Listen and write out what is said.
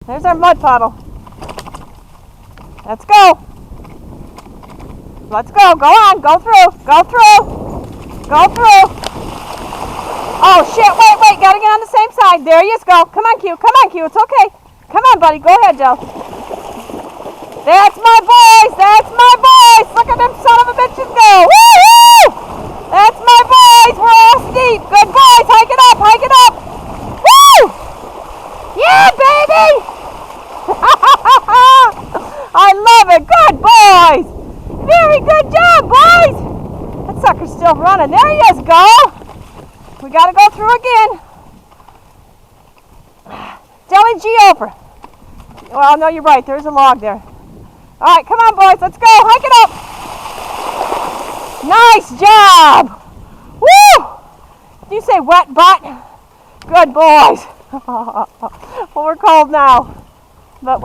There's our mud puddle. Let's go. Let's go. Go on. Go through. Go through. Go through. Oh, shit. Wait. Gotta get on the same side. There you go. Come on, Q. Come on, Q. It's okay. Come on, buddy. Go ahead, Joe. That's my boys. That's my boys. Look at them son of a bitches go. Woo-hoo! That's my boys. We're all steep. Good boys. Hike it up. Hike it up. Woo! Yeah, baby. I love it. Good boys. Very good job, boys. That sucker's still running. There he is. Go. We got to go through again. Jelly G over. Well, no, you're right. There's a log there. All right, come on, boys. Let's go. Hike it up. Nice job. Woo! Did you say wet butt? Good boys. Well, we're cold now.